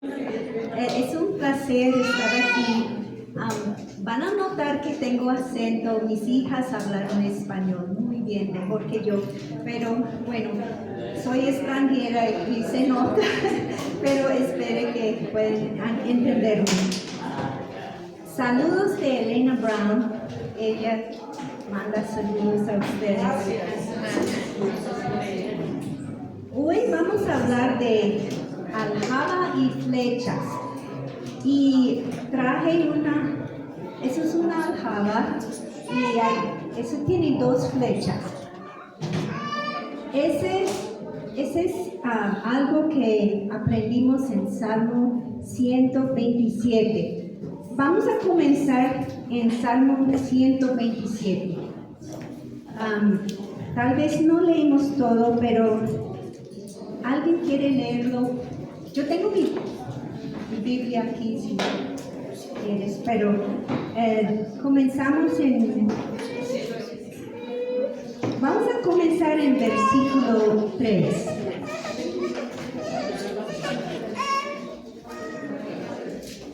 Es un placer estar aquí. Van a notar que tengo acento. Mis hijas hablaron español muy bien, mejor que yo. Pero bueno, soy extranjera y se nota, pero espero que puedan entenderme. Saludos de Elena Brown. Ella manda saludos a ustedes. Hoy vamos a hablar de aljaba y flechas. Y traje eso es una aljaba y eso tiene dos flechas. Ese es algo que aprendimos en Salmo 127. Vamos a comenzar en Salmo 127. Tal vez no leemos todo, pero ¿alguien quiere leerlo? Yo tengo mi Biblia aquí, si quieres, pero vamos a comenzar en versículo 3.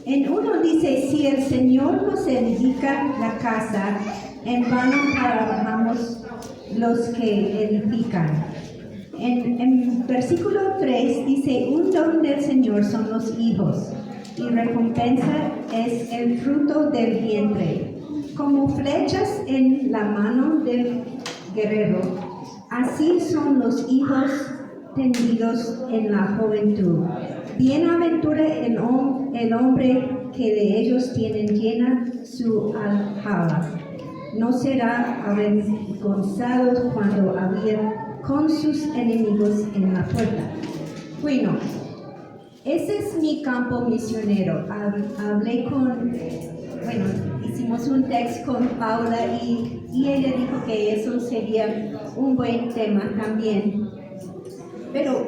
En uno dice, si el Señor nos edifica la casa, en vano trabajamos los que edifican. En versículo 3 dice, un don del Señor son los hijos, y recompensa es el fruto del vientre. Como flechas en la mano del guerrero, así son los hijos tendidos en la juventud. Bienaventurado el hombre que de ellos tienen llena su aljaba. No será avergonzado cuando había con sus enemigos en la puerta. Bueno, ese es mi campo misionero. Hicimos un texto con Paula y ella dijo que eso sería un buen tema también. Pero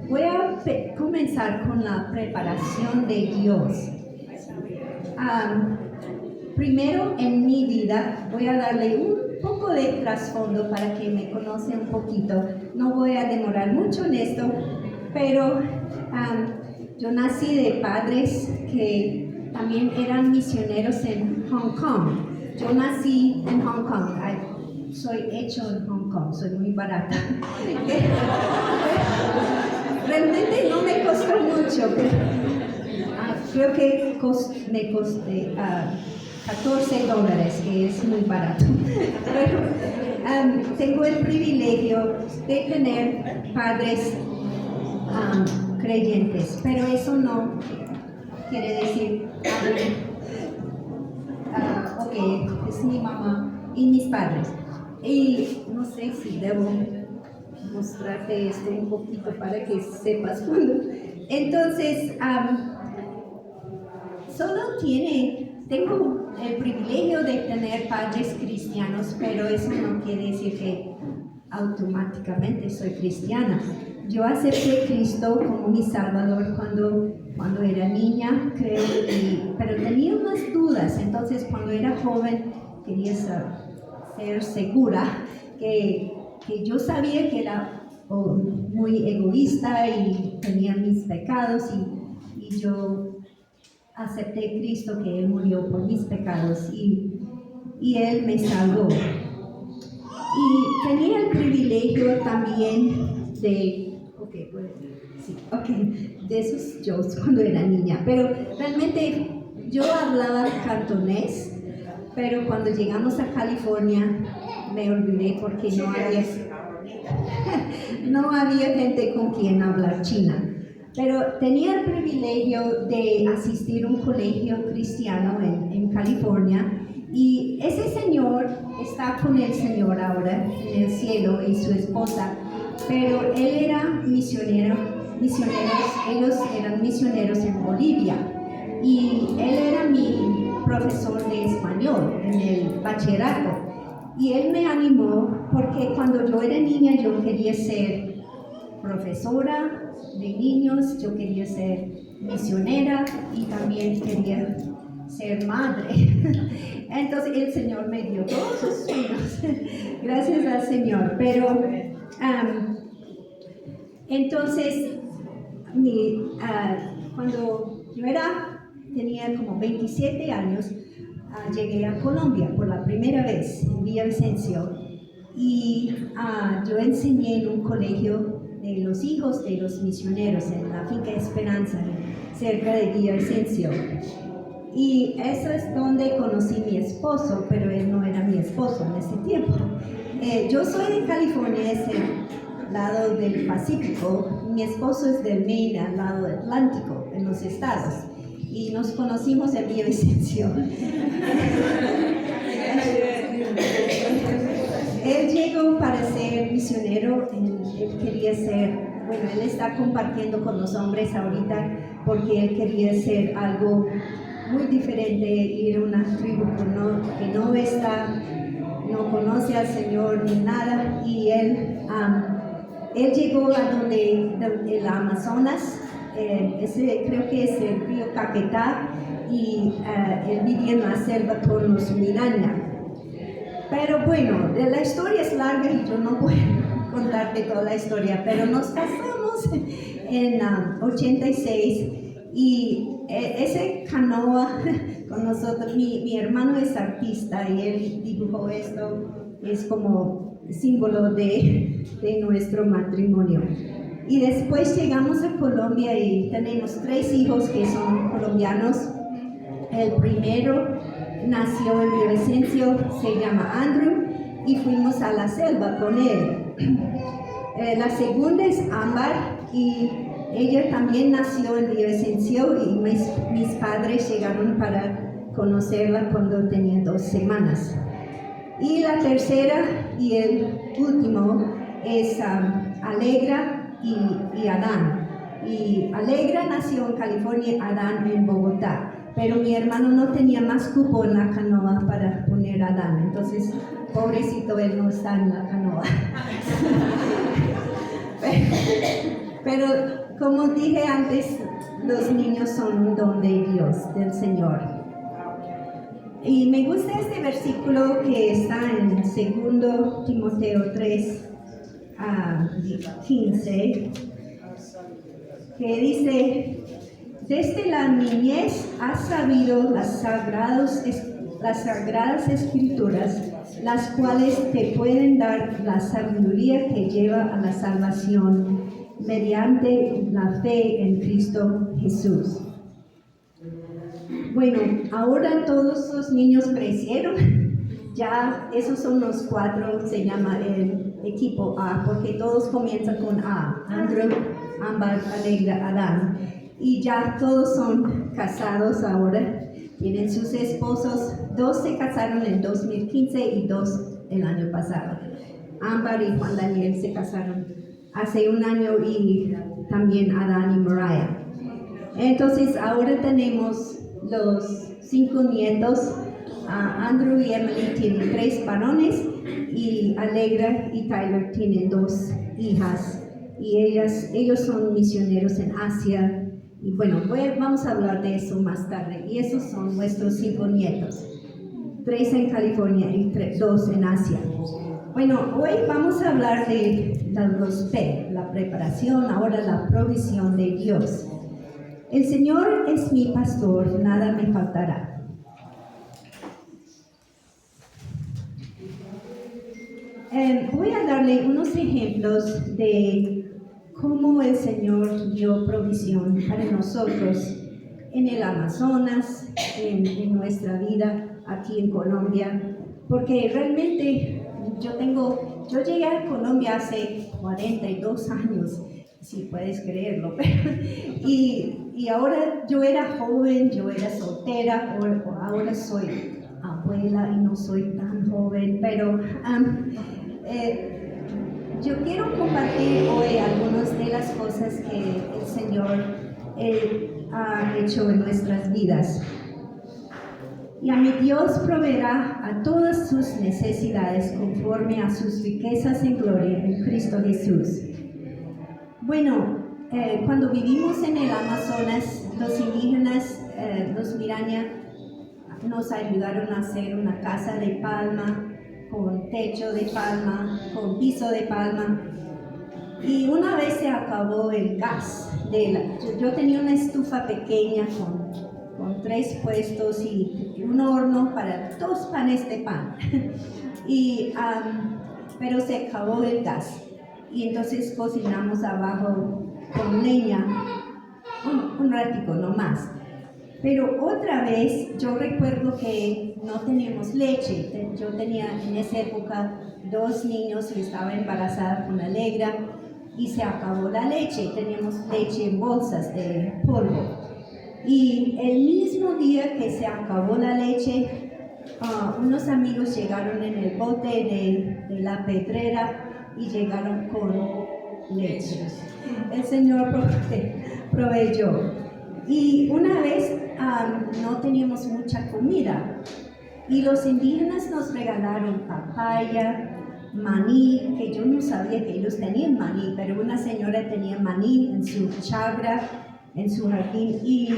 voy a comenzar con la preparación de Dios. Primero en mi vida voy a darle un poco de trasfondo para que me conozcan un poquito. No voy a demorar mucho en esto, pero yo nací de padres que también eran misioneros en Hong Kong. Yo nací en Hong Kong. Soy hecho en Hong Kong, soy muy barata. Realmente no me costó mucho, pero creo que me costé $14, que es muy barato. Pero tengo el privilegio de tener padres creyentes, pero eso no quiere decir ok, es mi mamá y mis padres. Y no sé si debo mostrarte esto un poquito para que sepas cuándo. Entonces, tengo el privilegio de tener padres cristianos, pero eso no quiere decir que automáticamente soy cristiana. Yo acepté a Cristo como mi Salvador cuando era niña, creo, pero tenía unas dudas. Entonces, cuando era joven, quería ser segura que yo sabía que era muy egoísta y tenía mis pecados y yo acepté a Cristo, que Él murió por mis pecados y Él me salvó. Y tenía el privilegio también de esos shows cuando era niña, pero realmente yo hablaba cantonés, pero cuando llegamos a California me olvidé porque no había gente con quien hablar china. Pero tenía el privilegio de asistir a un colegio cristiano en California, y ese señor está con el Señor ahora en el cielo y su esposa, pero él era ellos eran misioneros en Bolivia, y él era mi profesor de español en el bachillerato, y él me animó porque cuando yo era niña yo quería ser profesora de niños, yo quería ser misionera y también quería ser madre. Entonces el Señor me dio todos sus sueños, gracias al Señor. Pero entonces cuando tenía como 27 años, llegué a Colombia por la primera vez en Villavicencio y yo enseñé en un colegio de los hijos de los misioneros en la finca Esperanza, cerca de Villavicencio. Y eso es donde conocí a mi esposo, pero él no era mi esposo en ese tiempo. Yo soy de California, es el lado del Pacífico, mi esposo es del Maine, al lado del Atlántico, en los estados. Y nos conocimos en Villavicencio. Él llegó para ser misionero, él quería ser, bueno, él está compartiendo con los hombres ahorita porque él quería ser algo muy diferente, ir a una tribu que no conoce al Señor ni nada, y él llegó a donde el Amazonas, creo que es el río Caquetá, y él vivía en la selva con los Miraña. Pero bueno, la historia es larga y yo no puedo contarte toda la historia, pero nos casamos en 86 y ese canoa con nosotros, mi hermano es artista y él dibujó esto, es como símbolo de nuestro matrimonio. Y después llegamos a Colombia y tenemos 3 hijos que son colombianos. El primero nació en Villavicencio, se llama Andrew, y fuimos a la selva con él. La segunda es Ámbar, y ella también nació en Villavicencio, y mis padres llegaron para conocerla cuando tenía 2 semanas. Y la tercera y el último es Alegra y Adán. Y Alegra nació en California, Adán en Bogotá. Pero mi hermano no tenía más cupo en la canoa para poner a Adán, entonces, pobrecito, él no está en la canoa. pero como dije antes, los niños son un don de Dios, del Señor. Y me gusta este versículo que está en 2 Timoteo 3, 15, que dice: desde la niñez has sabido las sagradas escrituras, las cuales te pueden dar la sabiduría que lleva a la salvación mediante la fe en Cristo Jesús. Bueno, ahora todos los niños crecieron, ya esos son los 4, se llama el equipo A, porque todos comienzan con A: Andrew, Ámbar, Alegra, Adán. Y ya todos son casados ahora, tienen sus esposos, 2 se casaron en 2015 y 2 el año pasado. Ámbar y Juan Daniel se casaron hace 1 año, y también Adán y Mariah. Entonces ahora tenemos los 5 nietos. Andrew y Emily tienen 3 varones, y Alegra y Tyler tienen 2 hijas, y ellos son misioneros en Asia. Y bueno, vamos a hablar de eso más tarde. Y esos son nuestros 5 nietos. 3 en California y 2 en Asia. Bueno, hoy vamos a hablar de los P, la preparación, ahora la provisión de Dios. El Señor es mi pastor, nada me faltará. Voy a darle unos ejemplos de cómo el Señor dio provisión para nosotros en el Amazonas, en nuestra vida aquí en Colombia, porque realmente yo llegué a Colombia hace 42 años, si puedes creerlo, y ahora yo era joven, yo era soltera, ahora soy abuela y no soy tan joven, pero yo quiero compartir hoy algunas de las cosas que el Señor ha hecho en nuestras vidas. Y a mi Dios proveerá a todas sus necesidades conforme a sus riquezas en gloria en Cristo Jesús. Bueno, cuando vivimos en el Amazonas, los indígenas, los Miraña, nos ayudaron a hacer una casa de palma, con techo de palma, con piso de palma. Y una vez se acabó el gas. Yo tenía una estufa pequeña con 3 puestos y un horno para 2 panes de pan. Pero se acabó el gas. Y entonces cocinamos abajo con leña un ratico, no más. Pero otra vez, yo recuerdo que no teníamos leche. Yo tenía en esa época 2 niños y estaba embarazada con Alegra y se acabó la leche. Teníamos leche en bolsas de polvo. Y el mismo día que se acabó la leche, unos amigos llegaron en el bote de la pedrera y llegaron con leche. El Señor proveyó. Y una vez no teníamos mucha comida y los indígenas nos regalaron papaya, maní, que yo no sabía que ellos tenían maní, pero una señora tenía maní en su chagra, en su jardín, y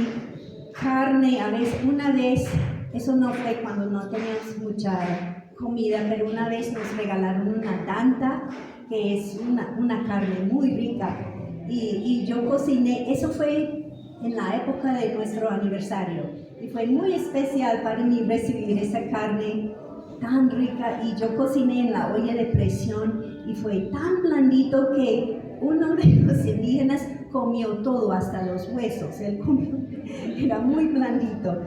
carne. A veces, una vez, eso no fue cuando no teníamos mucha comida, pero una vez nos regalaron una tanta, que es una carne muy rica, y yo cociné. Eso fue en la época de nuestro aniversario y fue muy especial para mí recibir esa carne tan rica, y yo cociné en la olla de presión y fue tan blandito que uno de los indígenas comió todo, hasta los huesos. Él comió, era muy blandito.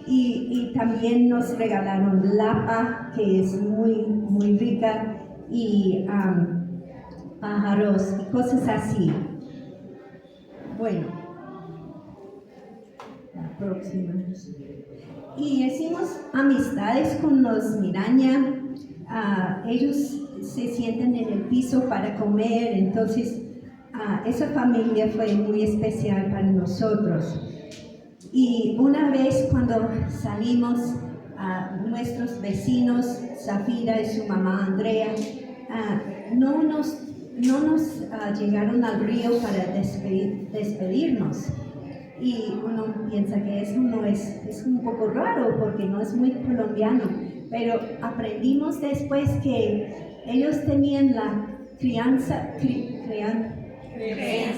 Y también nos regalaron lapa, que es muy rica, y pájaros y cosas así. Bueno, la próxima. Y hicimos amistades con los Miraña. Ellos se sientan en el piso para comer, entonces esa familia fue muy especial para nosotros. Y una vez cuando salimos, nuestros vecinos, Zafira y su mamá Andrea, no nos llegaron al río para despedirnos. Y uno piensa que eso no es un poco raro porque no es muy colombiano, pero aprendimos después que ellos tenían la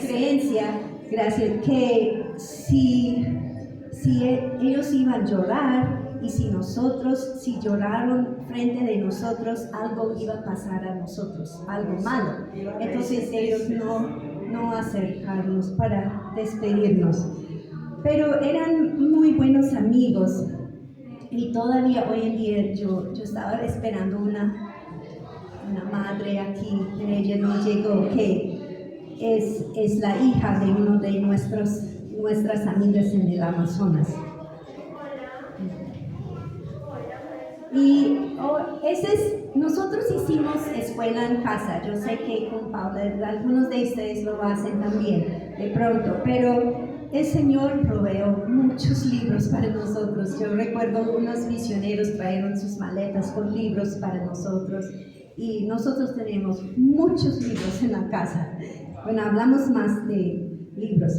creencia, gracias, que si ellos iban a llorar, y si lloraron frente de nosotros, algo iba a pasar a nosotros, algo malo. Entonces ellos no acercarnos para despedirnos. Pero eran muy buenos amigos, y todavía hoy en día yo estaba esperando una madre aquí, pero ella no llegó, que es la hija de uno de nuestras amigas en el Amazonas. Y nosotros hicimos escuela en casa. Yo sé que con Paula, algunos de ustedes lo hacen también de pronto, pero el Señor proveó muchos libros para nosotros. Yo recuerdo unos misioneros trajeron sus maletas con libros para nosotros, y nosotros tenemos muchos libros en la casa. Bueno, hablamos más de libros.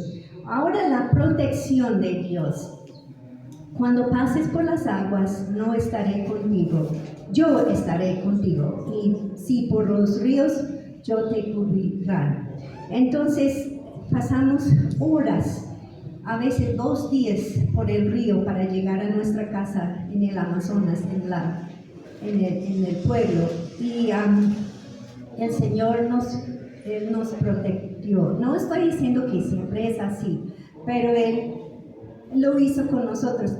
Ahora, la protección de Dios. Cuando pases por las aguas, no estaré contigo, yo estaré contigo, y si por los ríos, yo te cubriré. Entonces pasamos horas, a veces 2 días por el río para llegar a nuestra casa en el Amazonas, en el pueblo, y el Señor nos protegió. No estoy diciendo que siempre es así, pero Él lo hizo con nosotros.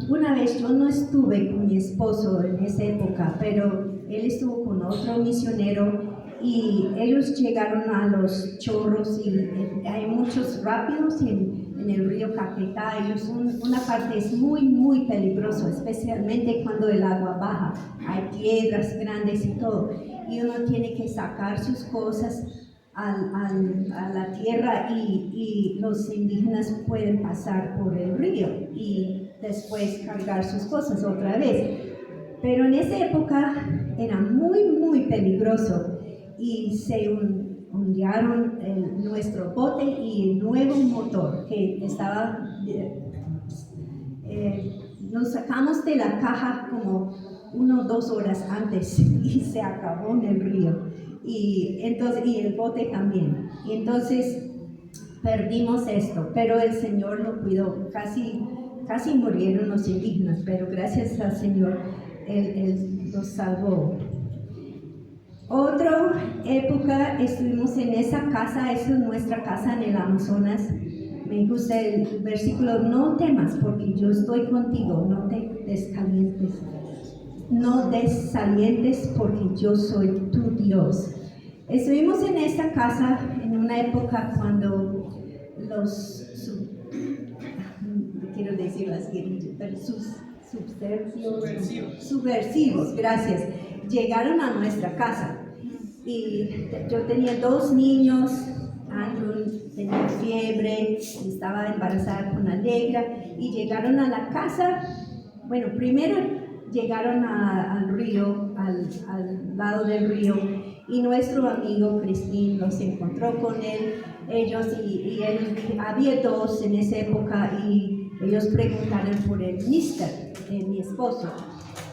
Una vez yo no estuve con mi esposo en esa época, pero él estuvo con otro misionero, y ellos llegaron a los chorros, y hay muchos rápidos en el río Caquetá, y una parte es muy peligroso, especialmente cuando el agua baja. Hay piedras grandes y todo, y uno tiene que sacar sus cosas a la tierra, y los indígenas pueden pasar por el río y después cargar sus cosas otra vez. Pero en esa época era muy peligroso, y se hundieron nuestro bote y el nuevo motor que estaba, nos sacamos de la caja como 1 o 2 horas antes, y se acabó en el río. y el bote también. Y entonces perdimos esto, pero el Señor lo cuidó. Casi murieron los indígenas, pero gracias al Señor Él los salvó. Otra época estuvimos en esa casa, esa es nuestra casa en el Amazonas. Me gusta el versículo: no temas porque yo estoy contigo, no te descalientes, no desalientes porque yo soy tu Dios. Estuvimos en esta casa en una época cuando quiero decir las guerrillas, pero subversivos, gracias, llegaron a nuestra casa. Y yo tenía 2 niños, Andrew tenía fiebre, estaba embarazada con Alegra, y llegaron a la casa. Bueno, primero llegaron al río, al lado del río, y nuestro amigo Cristín los encontró con ellos, y había 2 en esa época, y ellos preguntaron por el mister, mi esposo,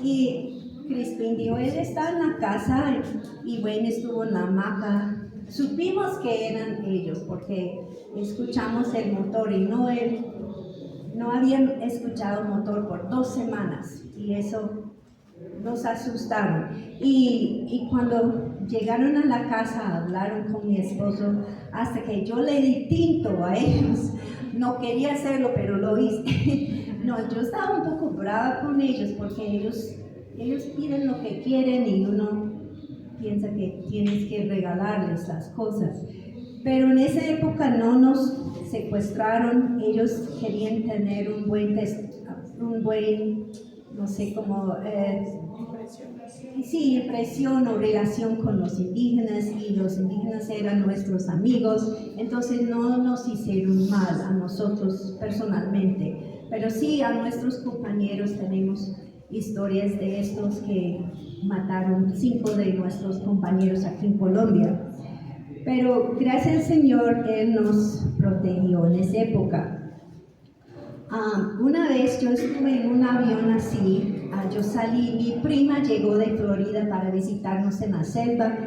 y Crispin dijo: él está en la casa, y Wayne estuvo en la hamaca. Supimos que eran ellos porque escuchamos el motor, y no habían escuchado el motor por 2 semanas, y eso nos asustaron. Y cuando llegaron a la casa, hablaron con mi esposo, hasta que yo le di tinto a ellos. No quería hacerlo, pero lo hice. No, yo estaba un poco brava con ellos porque ellos piden lo que quieren y uno piensa que tienes que regalarles las cosas. Pero en esa época no nos secuestraron. Ellos querían tener un buen no sé cómo, impresión o relación con los indígenas, y los indígenas eran nuestros amigos, entonces no nos hicieron mal a nosotros personalmente, pero sí a nuestros compañeros. Tenemos historias de estos que mataron 5 de nuestros compañeros aquí en Colombia, pero gracias al Señor Él nos protegió en esa época. Una vez yo estuve en un avión así, yo salí, mi prima llegó de Florida para visitarnos en la selva,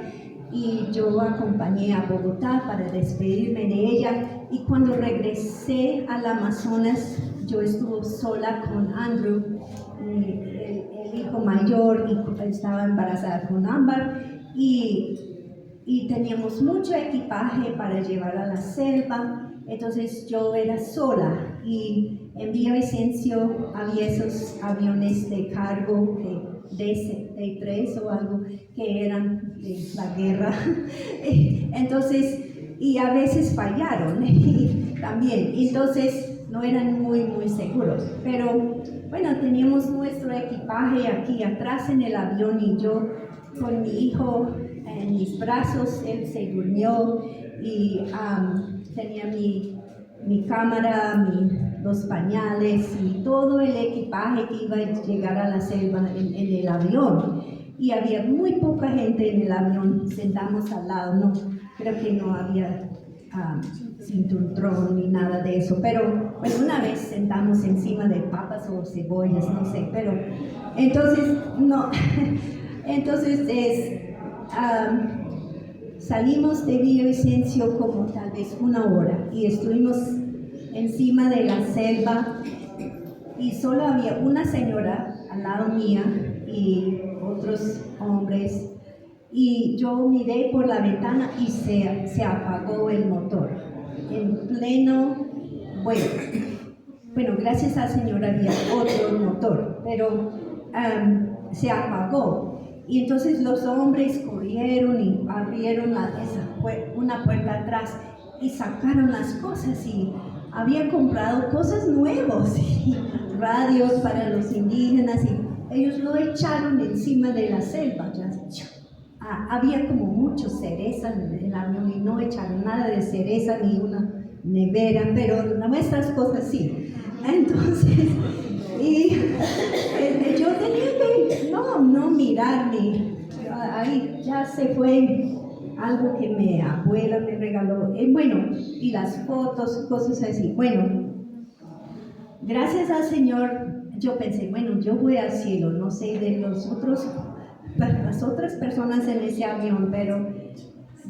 y yo acompañé a Bogotá para despedirme de ella, y cuando regresé al Amazonas yo estuve sola con Andrew, el hijo mayor, y estaba embarazada con Ámbar, y teníamos mucho equipaje para llevar a la selva. Entonces yo era sola, y en Villavicencio había esos aviones de cargo DC-3 o algo que eran de la guerra. Entonces, y a veces fallaron también, entonces no eran muy seguros, pero bueno, teníamos nuestro equipaje aquí atrás en el avión, y yo con mi hijo en mis brazos. Él se durmió, y tenía mi cámara, los pañales y todo el equipaje que iba a llegar a la selva en el avión. Y había muy poca gente en el avión, sentamos al lado, no, creo que no había cinturón ni nada de eso, pero bueno, una vez sentamos encima de papas o cebollas, no sé, pero entonces no, entonces salimos de Villavicencio como tal vez 1 hora, y estuvimos encima de la selva, y solo había una señora al lado mía y otros hombres, y yo miré por la ventana y se apagó el motor en pleno vuelo. Bueno, gracias al Señor había otro motor, pero se apagó. Y entonces los hombres corrieron y abrieron una puerta atrás y sacaron las cosas, y habían comprado cosas nuevas, y radios para los indígenas, y ellos lo echaron encima de la selva. Había como mucho cereza en el avión, y no echaron nada de cereza ni una nevera, pero nuestras cosas sí. Entonces, yo tenía que no mirarme. Ahí ya se fue algo que mi abuela me regaló. Bueno, y las fotos, cosas así. Bueno, gracias al Señor, yo pensé, bueno, yo voy al cielo, no sé de las otras personas en ese avión, pero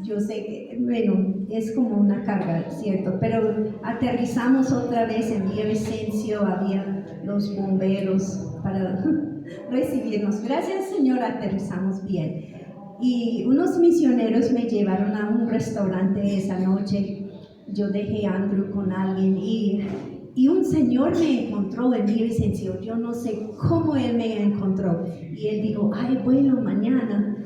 yo sé que, bueno, es como una carga, ¿cierto? Pero aterrizamos otra vez en Villavicencio, había los bomberos para recibirnos. Gracias, Señor, aterrizamos bien. Y unos misioneros me llevaron a un restaurante esa noche. Yo dejé a Andrew con alguien y un señor me encontró en Villavicencio. Yo no sé cómo él me encontró. Y él dijo, ay, bueno, mañana,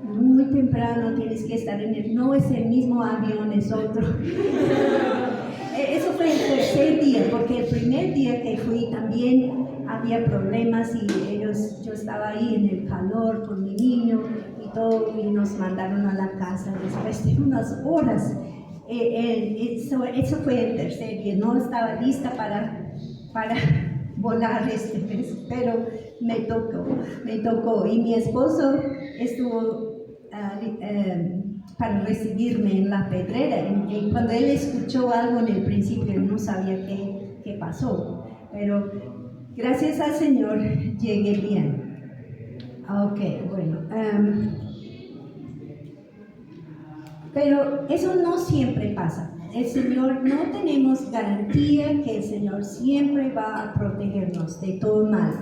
muy temprano tienes que estar en el... No es el mismo avión, es otro. Eso fue el tercer día, porque el primer día que fui también había problemas y yo estaba ahí en el calor con mi niño y todo, y nos mandaron a la casa después de unas horas. Eso fue el tercer día, no estaba lista para volar este mes, pero me tocó. Y mi esposo estuvo para recibirme en la pedrera. Y cuando él escuchó algo en el principio, no sabía qué pasó, pero gracias al Señor llegué bien. Ok, bueno. Pero eso no siempre pasa. El Señor, no tenemos garantía que el Señor siempre va a protegernos de todo mal.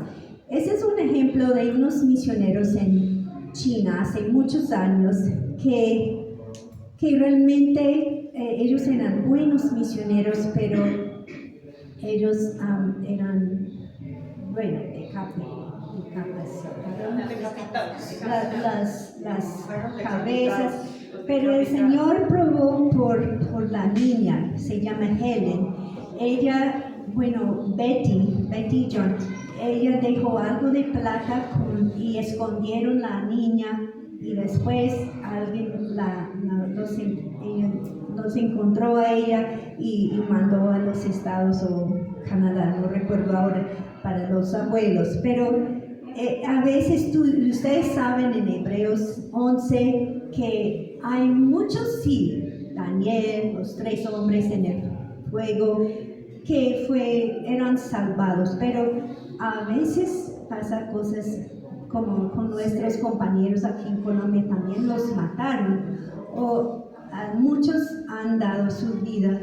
Ese es un ejemplo de unos misioneros en China hace muchos años que realmente ellos eran buenos misioneros, pero ellos eran, bueno, las cabezas. Pero el Señor probó por la niña, se llama Helen. Ella, bueno, Betty John, ella dejó algo de plata y escondieron la niña y después alguien los encontró a ella y mandó a los Estados o Canadá, no recuerdo ahora, para los abuelos. Pero a veces ustedes saben en Hebreos 11 que hay muchos, sí, Daniel, los 3 hombres en el fuego, que eran salvados, pero a veces pasa cosas como con nuestros compañeros aquí en Colombia, también los mataron, o muchos han dado su vida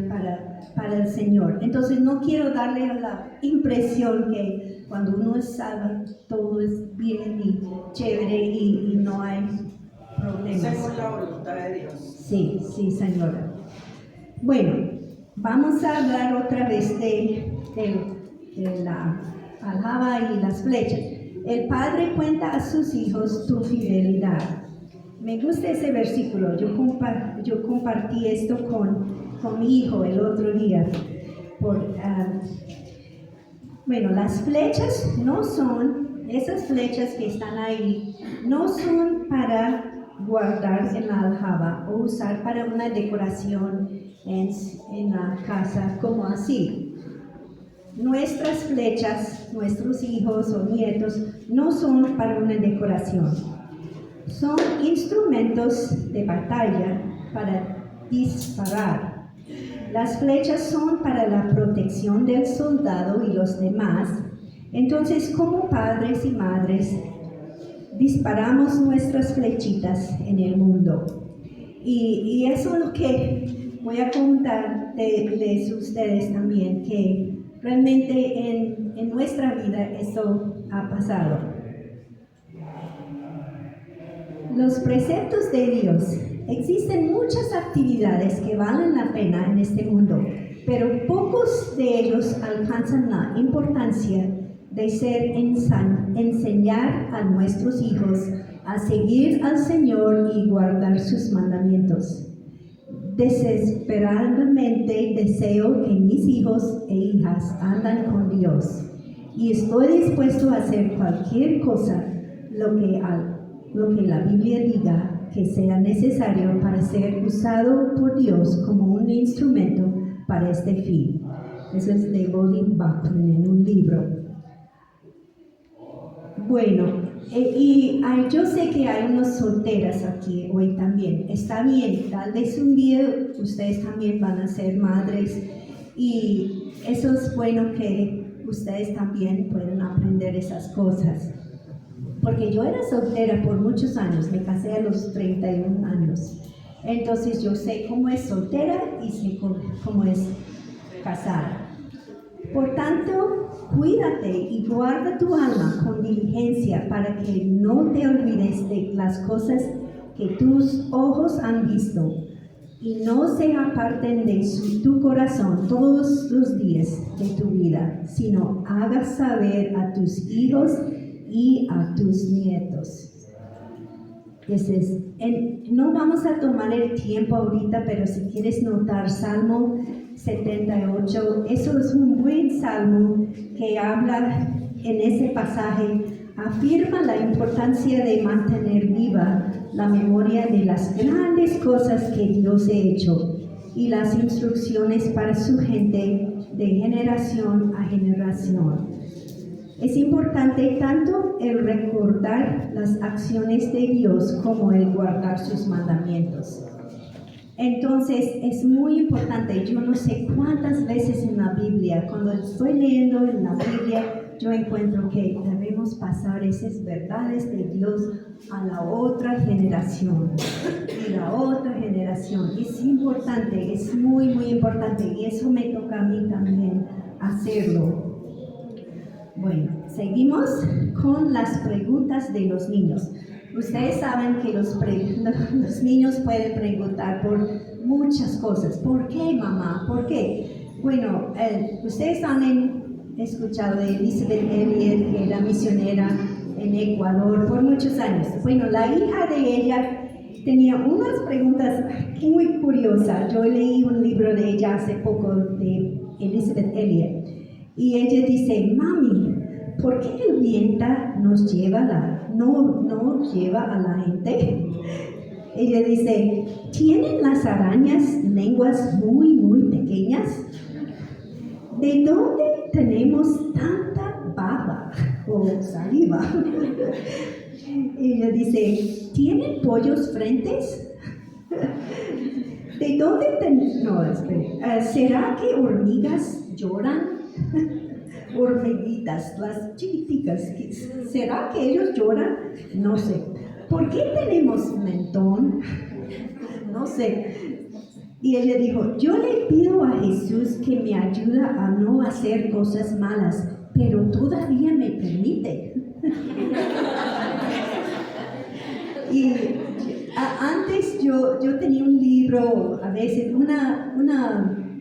para el Señor. Entonces no quiero darle la impresión que cuando uno es salvo todo es bien y chévere y no hay problemas. Según la voluntad de Dios. Sí, señora. Bueno, vamos a hablar otra vez de la aljaba y las flechas. El padre cuenta a sus hijos tu fidelidad. Me gusta ese versículo. Yo compartí esto con mi hijo el otro día. Bueno, las flechas esas flechas que están ahí, no son para guardar en la aljaba o usar para una decoración en la casa como así. Nuestras flechas, nuestros hijos o nietos, no son para una decoración. Son instrumentos de batalla para disparar. Las flechas son para la protección del soldado y los demás. Entonces, como padres y madres, disparamos nuestras flechitas en el mundo. Y eso es lo que voy a contarles a ustedes también, que realmente en nuestra vida eso ha pasado. Los preceptos de Dios. Existen muchas actividades que valen la pena en este mundo, pero pocos de ellos alcanzan la importancia de enseñar a nuestros hijos a seguir al Señor y guardar sus mandamientos. Desesperadamente deseo que mis hijos e hijas andan con Dios y estoy dispuesto a hacer cualquier cosa lo que la Biblia diga que sea necesario para ser usado por Dios como un instrumento para este fin. Eso es de Body Buckman en un libro. Bueno, yo sé que hay unas solteras aquí hoy también. Está bien, tal vez un día ustedes también van a ser madres y eso es bueno que ustedes también pueden aprender esas cosas. porque yo era soltera por muchos años, me casé a los 31 años. Entonces yo sé cómo es soltera y sé cómo es casada. Por tanto, cuídate y guarda tu alma con diligencia para que no te olvides de las cosas que tus ojos han visto y no se aparten de tu corazón todos los días de tu vida, sino hagas saber a tus hijos y a tus nietos. No vamos a tomar el tiempo ahorita, pero si quieres notar Salmo 78, eso es un buen salmo que habla en ese pasaje, afirma la importancia de mantener viva la memoria de las grandes cosas que Dios ha hecho y las instrucciones para su gente de generación a generación. Es importante tanto el recordar las acciones de Dios como el guardar sus mandamientos. Entonces, es muy importante. Yo no sé cuántas veces en la Biblia, cuando estoy leyendo en la Biblia, yo encuentro que debemos pasar esas verdades de Dios a la otra generación y la otra generación. Es importante, es muy, muy importante, y eso me toca a mí también hacerlo. Bueno, seguimos con las preguntas de los niños. Ustedes saben que los niños pueden preguntar por muchas cosas. ¿Por qué, mamá? ¿Por qué? Bueno, ustedes han escuchado de Elizabeth Elliot, que era misionera en Ecuador por muchos años. Bueno, la hija de ella tenía unas preguntas muy curiosas. Yo leí un libro de ella hace poco, de Elizabeth Elliot. Y ella dice, mami, ¿por qué el viento nos lleva no lleva a la gente? Ella dice, ¿tienen las arañas lenguas muy, muy pequeñas? ¿De dónde tenemos tanta baba o saliva? Ella dice, ¿tienen pollos frentes? ¿De dónde ¿será que hormigas lloran? Hormiguitas, las chiquiticas, ¿será que ellos lloran? No sé. ¿Por qué tenemos mentón? No sé. Y ella dijo, yo le pido a Jesús que me ayude a no hacer cosas malas, pero todavía me permite. Y antes yo tenía un libro, a veces una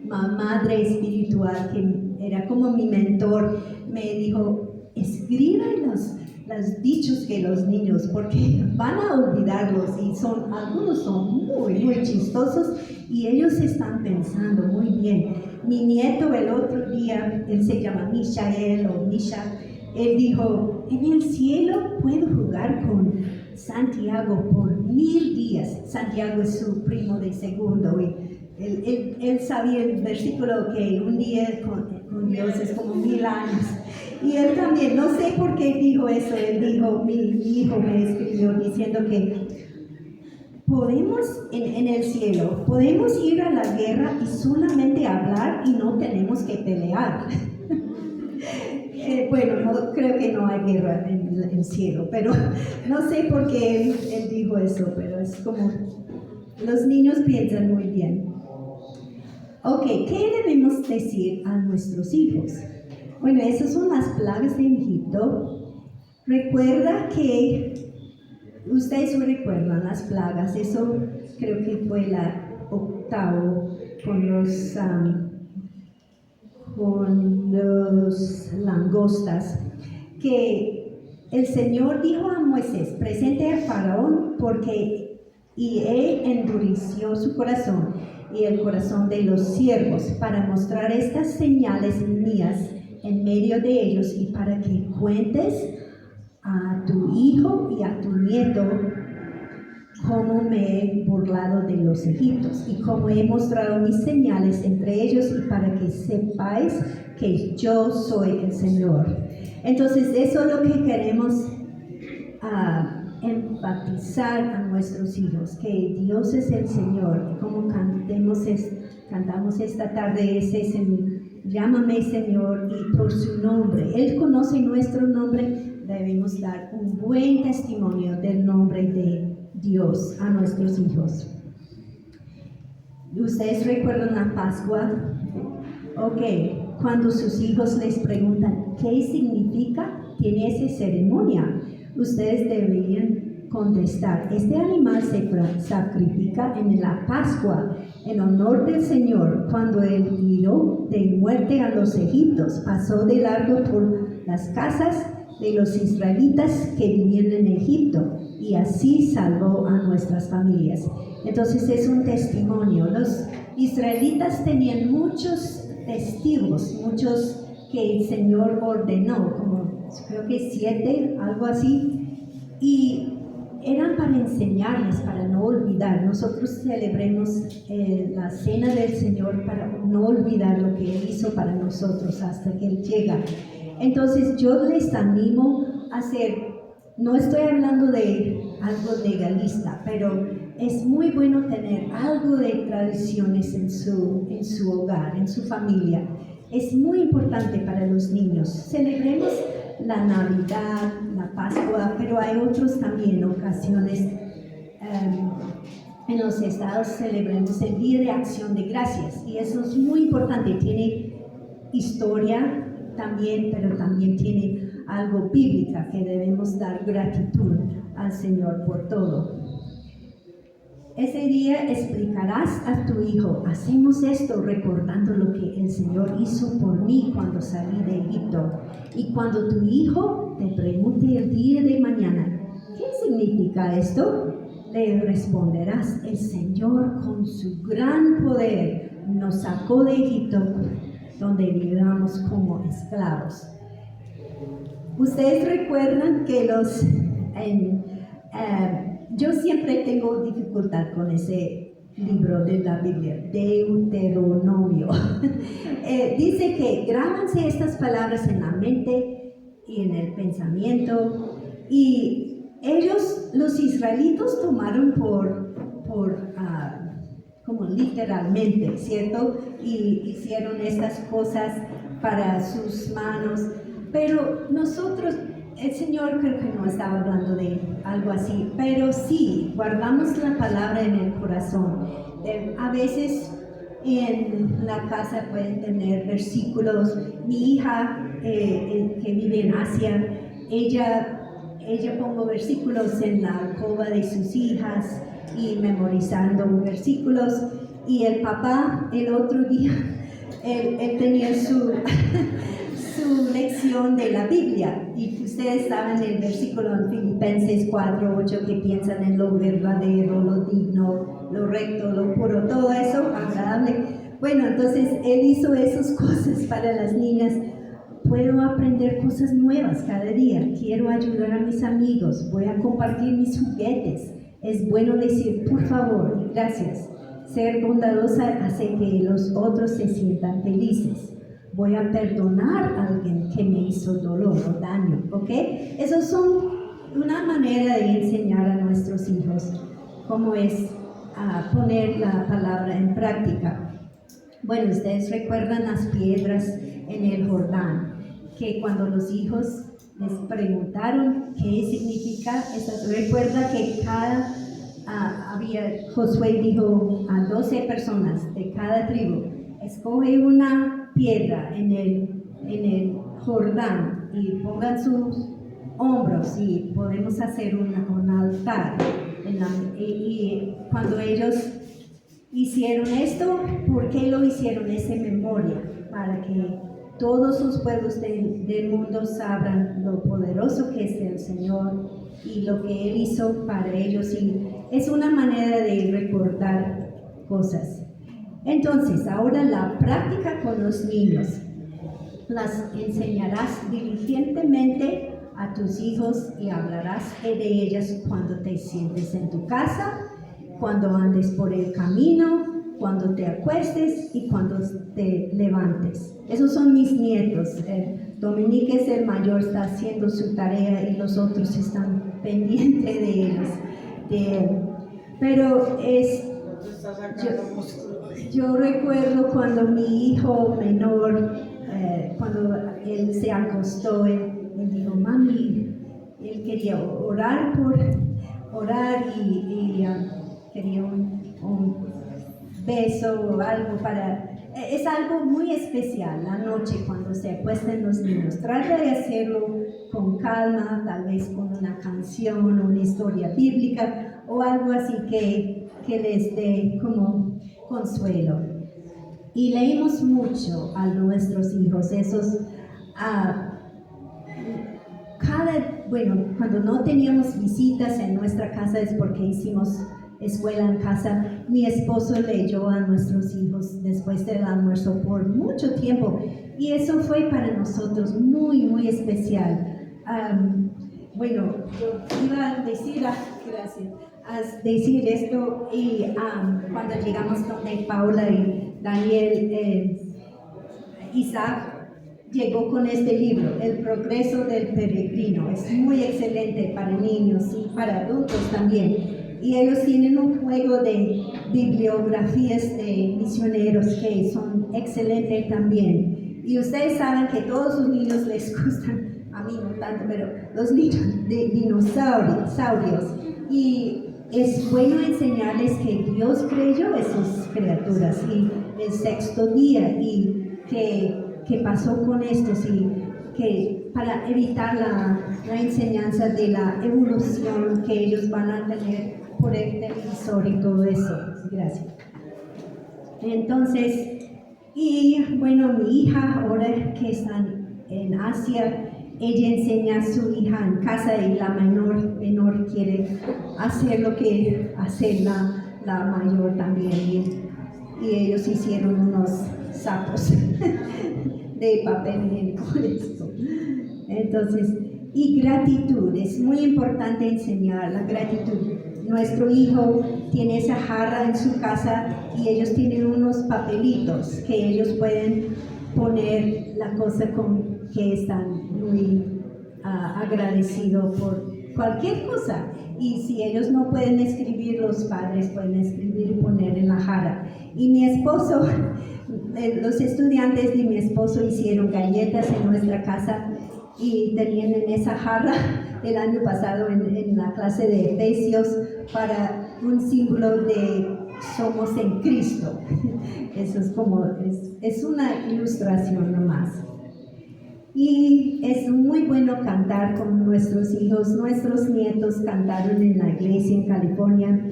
madre espiritual que era como mi mentor, me dijo, escriban los dichos que los niños, porque van a olvidarlos y algunos son muy, muy chistosos y ellos están pensando muy bien. Mi nieto el otro día, él se llama Mishael o Misha, él dijo, en el cielo puedo jugar con Santiago por 1000 días. Santiago es su primo de segundo y él sabía el versículo que un día con Dios es como 1000 años. Y él también, no sé por qué dijo eso, él dijo, mi hijo me escribió diciendo que podemos, en el cielo, podemos ir a la guerra y solamente hablar y no tenemos que pelear. Bueno, no, creo que no hay guerra en el cielo, pero no sé por qué él dijo eso, pero es como, los niños piensan muy bien. Ok, ¿qué debemos decir a nuestros hijos? Bueno, esas son las plagas de Egipto. Recuerda que, ustedes recuerdan las plagas, eso creo que fue la octavo con los langostas, que el Señor dijo a Moisés, presente a Faraón, y él endureció su corazón y el corazón de los siervos para mostrar estas señales mías en medio de ellos y para que cuentes a tu hijo y a tu nieto cómo me he burlado de los egipcios y cómo he mostrado mis señales entre ellos y para que sepáis que yo soy el Señor. Entonces eso es lo que queremos enfatizar a nuestros hijos, que Dios es el Señor, y como cantamos esta tarde, ese es llámame Señor y por su nombre. Él conoce nuestro nombre. Debemos dar un buen testimonio del nombre de Dios a nuestros hijos. ¿Ustedes recuerdan la Pascua? Ok, cuando sus hijos les preguntan qué significa, tiene esa ceremonia, ustedes deberían contestar: este animal se sacrifica en la Pascua en honor del Señor, cuando Él hirió de muerte a los egipcios, pasó de largo por las casas de los israelitas que vivían en Egipto y así salvó a nuestras familias. Entonces es un testimonio. Los israelitas tenían muchos testigos, muchos que el Señor ordenó, como creo que 7, algo así, y eran para enseñarles, para no olvidar. Nosotros celebremos la cena del Señor para no olvidar lo que Él hizo para nosotros hasta que Él llega. Entonces yo les animo a hacer, no estoy hablando de algo legalista, pero es muy bueno tener algo de tradiciones en su hogar, en su familia. Es muy importante para los niños. Celebremos la Navidad, la Pascua, pero hay otros también ocasiones. En los estados celebramos el Día de Acción de Gracias y eso es muy importante. Tiene historia también, pero también tiene algo bíblica, que debemos dar gratitud al Señor por todo. Ese día explicarás a tu hijo: hacemos esto recordando lo que el Señor hizo por mí cuando salí de Egipto. Y cuando tu hijo te pregunte el día de mañana: ¿qué significa esto?, le responderás: el Señor con su gran poder nos sacó de Egipto, donde vivíamos como esclavos. Ustedes recuerdan que yo siempre tengo dificultad con ese libro de la Biblia, Deuteronomio. Dice que grábanse estas palabras en la mente y en el pensamiento, y ellos, los israelitos, tomaron como literalmente, ¿cierto? Y hicieron estas cosas para sus manos, pero nosotros, el Señor creo que no estaba hablando de algo así, pero sí, guardamos la palabra en el corazón. A veces en la casa pueden tener versículos. Mi hija, que vive en Asia, ella pongo versículos en la alcoba de sus hijas y memorizando versículos. Y el papá, el otro día, él tenía su lección de la Biblia, y ustedes saben el versículo en Filipenses 4:8, que piensan en lo verdadero, lo digno, lo recto, lo puro, todo eso agradable. Bueno, entonces él hizo esas cosas para las niñas. Puedo aprender cosas nuevas cada día, quiero ayudar a mis amigos, voy a compartir mis juguetes. Es bueno decir por favor y gracias. Ser bondadosa hace que los otros se sientan felices. Voy a perdonar a alguien que me hizo dolor o daño, ¿ok? Esos son una manera de enseñar a nuestros hijos cómo es poner la palabra en práctica. Bueno, ustedes recuerdan las piedras en el Jordán, que cuando los hijos les preguntaron qué significa, recuerda que Josué dijo a 12 personas de cada tribu: escoge una piedra en el Jordán y pongan sus hombros y podemos hacer un altar. Y cuando ellos hicieron esto, ¿por qué lo hicieron? Es en memoria, para que todos los pueblos del mundo sabrán lo poderoso que es el Señor y lo que Él hizo para ellos, y es una manera de recordar cosas. Entonces, ahora la práctica con los niños. Las enseñarás diligentemente a tus hijos y hablarás de ellas cuando te sientes en tu casa, cuando andes por el camino, cuando te acuestes y cuando te levantes. Esos son mis nietos. Dominique es el mayor, está haciendo su tarea y los otros están pendientes de ellos. Pero Yo recuerdo cuando mi hijo menor, cuando él se acostó, él me dijo, mami, él quería orar y quería un beso o algo es algo muy especial la noche cuando se acuestan los niños. Trata de hacerlo con calma, tal vez con una canción, una historia bíblica o algo así que les dé como consuelo. Y leímos mucho a nuestros hijos, cuando no teníamos visitas en nuestra casa es porque hicimos escuela en casa. Mi esposo leyó a nuestros hijos después del almuerzo por mucho tiempo y eso fue para nosotros muy, muy especial. Yo iba a decir, decir esto y cuando llegamos donde Paula y Daniel, Isaac llegó con este libro, El progreso del peregrino. Es muy excelente para niños y para adultos también. Y ellos tienen un juego de bibliografías de misioneros que son excelentes también. Y ustedes saben que todos los niños les gustan, a mí no tanto, pero los niños de dinosaurios. Y es bueno enseñarles que Dios creyó esas criaturas y el sexto día y que pasó con estos y que para evitar la enseñanza de la evolución que ellos van a tener por el televisor y todo eso. Gracias. Entonces, y bueno, mi hija ahora que está en Asia, ella enseña a su hija en casa y la menor quiere hacer lo que hace la mayor también. Y ellos hicieron unos sapos de papel higiénico con esto. Entonces, y gratitud, es muy importante enseñar la gratitud. Nuestro hijo tiene esa jarra en su casa y ellos tienen unos papelitos que ellos pueden poner la cosa con que están muy agradecidos por cualquier cosa. Y si ellos no pueden escribir, los padres pueden escribir y poner en la jarra. Y mi esposo, los estudiantes de mi esposo hicieron galletas en nuestra casa y tenían en esa jarra el año pasado en la clase de Efesios para un símbolo de somos en Cristo. Eso es una ilustración nomás. Y es muy bueno cantar con nuestros hijos. Nuestros nietos cantaron en la iglesia en California.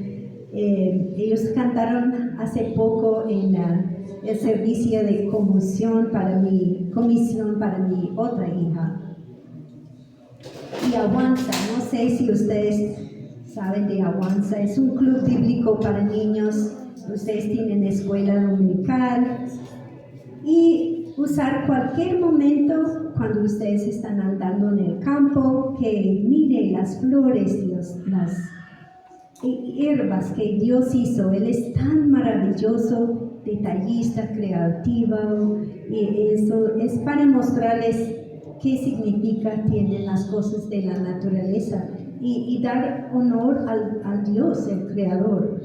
Ellos cantaron hace poco en el servicio de comisión para mi otra hija. Y Avanza, no sé si ustedes saben de Avanza, es un club bíblico para niños. Ustedes tienen escuela dominical y usar cualquier momento cuando ustedes están andando en el campo, que miren las flores y las hierbas que Dios hizo. Él es tan maravilloso, detallista, creativo, y eso es para mostrarles qué significa tienen las cosas de la naturaleza y dar honor al Dios, el Creador.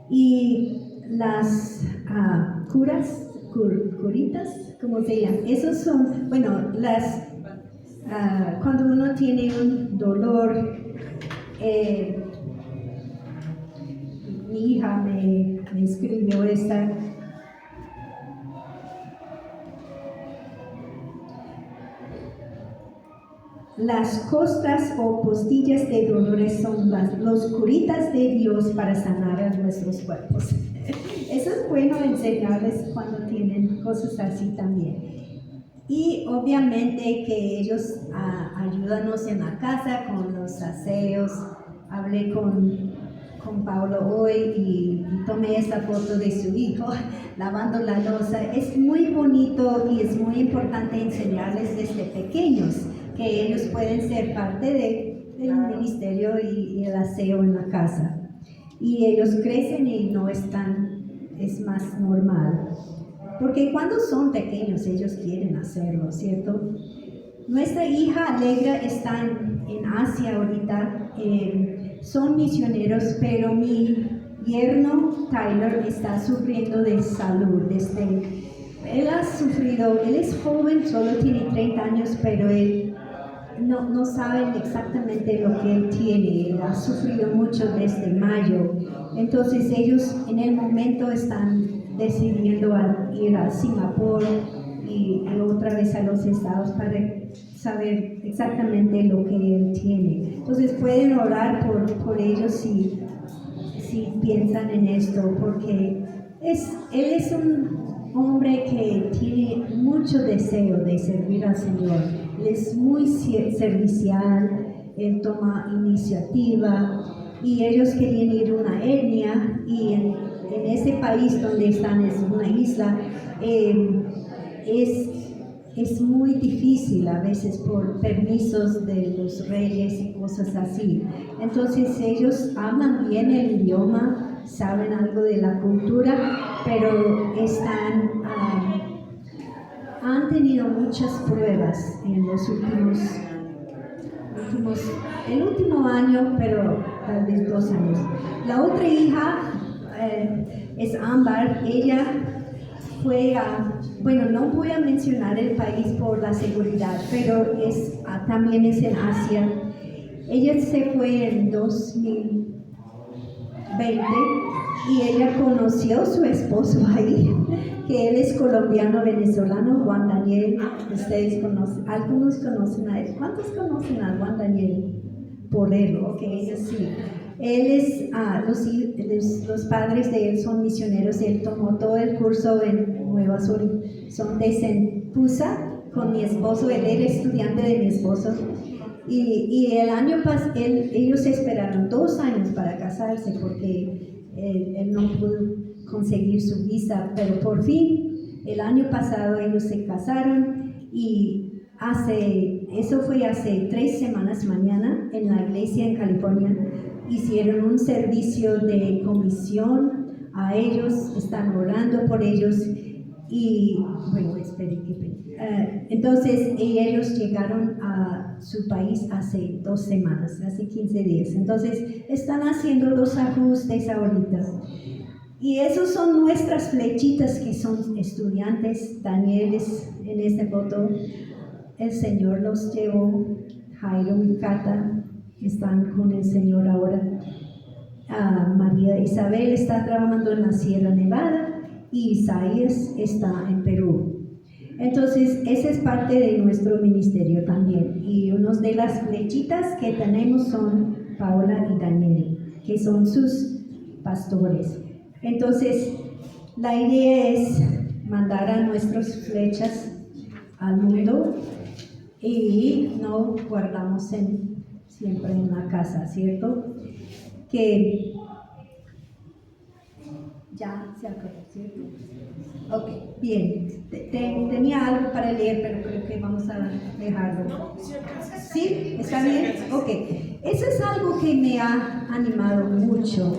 Y las curitas, ¿cómo se llaman? Esos son, bueno, cuando uno tiene un dolor, mi hija me escribió esta. Las costras o postillas de dolores son los curitas de Dios para sanar a nuestros cuerpos. Eso es bueno enseñarles cuando tienen cosas así también. Y obviamente que ellos ayúdanos en la casa con los aseos. Hablé con Paulo hoy y tomé esta foto de su hijo lavando la loza. Es muy bonito y es muy importante enseñarles desde pequeños que ellos pueden ser parte del ministerio y el aseo en la casa. Y ellos crecen y no es más normal. Porque cuando son pequeños ellos quieren hacerlo, ¿cierto? Nuestra hija Alegra está en Asia ahorita. Son misioneros, pero mi yerno Tyler está sufriendo de salud. Él ha sufrido, él es joven, solo tiene 30 años, pero él no saben exactamente lo que él tiene. Él ha sufrido mucho desde mayo. Entonces ellos en el momento están decidiendo ir a Singapur y otra vez a los estados para saber exactamente lo que él tiene. Entonces pueden orar por ellos si piensan en esto, porque él es un hombre que tiene mucho deseo de servir al Señor. Él es muy servicial, él toma iniciativa, y ellos querían ir a una etnia, y en ese país donde están, es una isla, es muy difícil a veces por permisos de los reyes y cosas así. Entonces ellos hablan bien el idioma, saben algo de la cultura, pero han tenido muchas pruebas en los el último año, pero tal vez 2 años. La otra hija es Ámbar. Ella fue bueno, no voy a mencionar el país por la seguridad, pero también es en Asia. Ella se fue en 2020 y ella conoció a su esposo ahí, que él es colombiano-venezolano, Juan Daniel. Ustedes conocen, algunos conocen a él. ¿Cuántos conocen a Juan Daniel? Por él, ok, ellos sí. Él es, los padres de él son misioneros. Él tomó todo el curso en Nueva Horizonte, Senpusa, con mi esposo. Él era estudiante de mi esposo. Y el año pasado, ellos esperaron 2 años para casarse porque él no pudo conseguir su visa, pero por fin, el año pasado ellos se casaron, y eso fue hace 3 semanas mañana en la iglesia en California. Hicieron un servicio de comisión a ellos, están orando por ellos, y bueno, esperen que entonces ellos llegaron a su país hace 2 semanas, hace 15 días. Entonces están haciendo los ajustes ahorita. Y esos son nuestras flechitas que son estudiantes. Daniel es en esta foto. El Señor los llevó. Jairo y Cata están con el Señor ahora. María Isabel está trabajando en la Sierra Nevada, y Isaías está en Perú. Entonces, esa es parte de nuestro ministerio también. Y unos de las flechitas que tenemos son Paola y Daniel, que son sus pastores. Entonces, la idea es mandar a nuestras flechas al mundo, y no guardamos siempre en la casa, ¿cierto? Que ya se acabó, ¿cierto? Ok, bien. Tenía algo para leer, pero creo que vamos a dejarlo. ¿Sí? ¿Está bien? Ok. Eso es algo que me ha animado mucho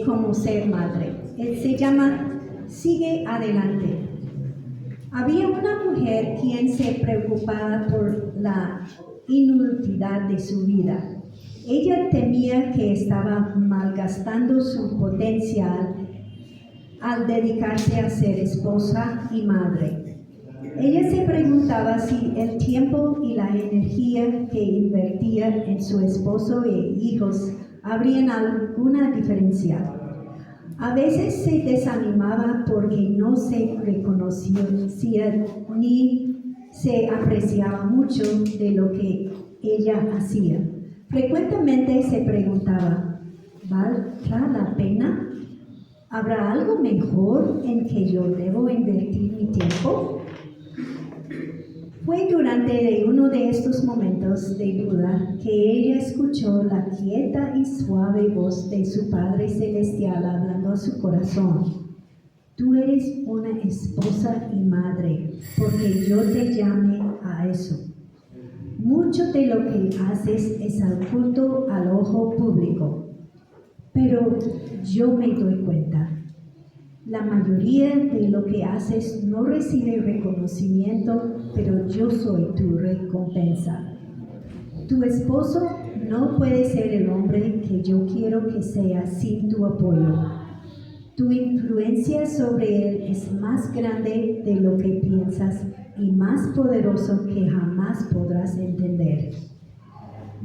como ser madre. Se llama Sigue Adelante. Había una mujer quien se preocupaba por la inutilidad de su vida. Ella temía que estaba malgastando su potencial al dedicarse a ser esposa y madre. Ella se preguntaba si el tiempo y la energía que invertía en su esposo e hijos habrían alguna diferencia. A veces se desanimaba porque no se reconocía ni se apreciaba mucho de lo que ella hacía. Frecuentemente se preguntaba, ¿valdrá la pena? ¿Habrá algo mejor en que yo debo invertir mi tiempo? Fue durante uno de estos momentos de duda que ella escuchó la quieta y suave voz de su Padre Celestial hablando a su corazón. Tú eres una esposa y madre, porque yo te llamé a eso. Mucho de lo que haces es oculto al ojo público, pero yo me doy cuenta. La mayoría de lo que haces no recibe reconocimiento, pero yo soy tu recompensa. Tu esposo no puede ser el hombre que yo quiero que sea sin tu apoyo. Tu influencia sobre él es más grande de lo que piensas y más poderoso que jamás podrás entender.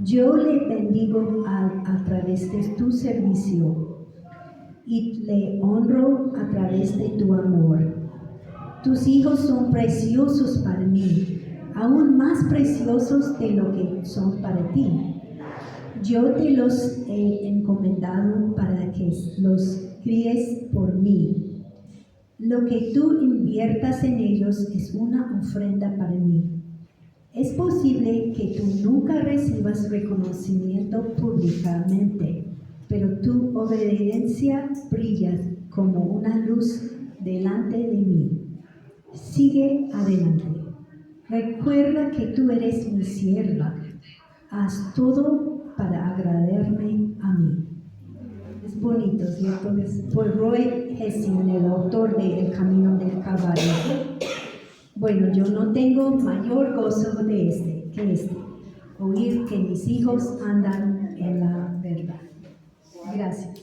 Yo le bendigo a través de tu servicio y le honro a través de tu amor. Tus hijos son preciosos para mí, aún más preciosos de lo que son para ti. Yo te los he encomendado para que los críes por mí. Lo que tú inviertas en ellos es una ofrenda para mí. Es posible que tú nunca recibas reconocimiento públicamente, pero tu obediencia brilla como una luz delante de mí. Sigue adelante. Recuerda que tú eres mi sierva. Haz todo para agradarme a mí. Es bonito, ¿cierto? Es por Roy Hession, el autor de El Camino del Caballo. Bueno, yo no tengo mayor gozo que este, oír que mis hijos andan en la verdad. Gracias.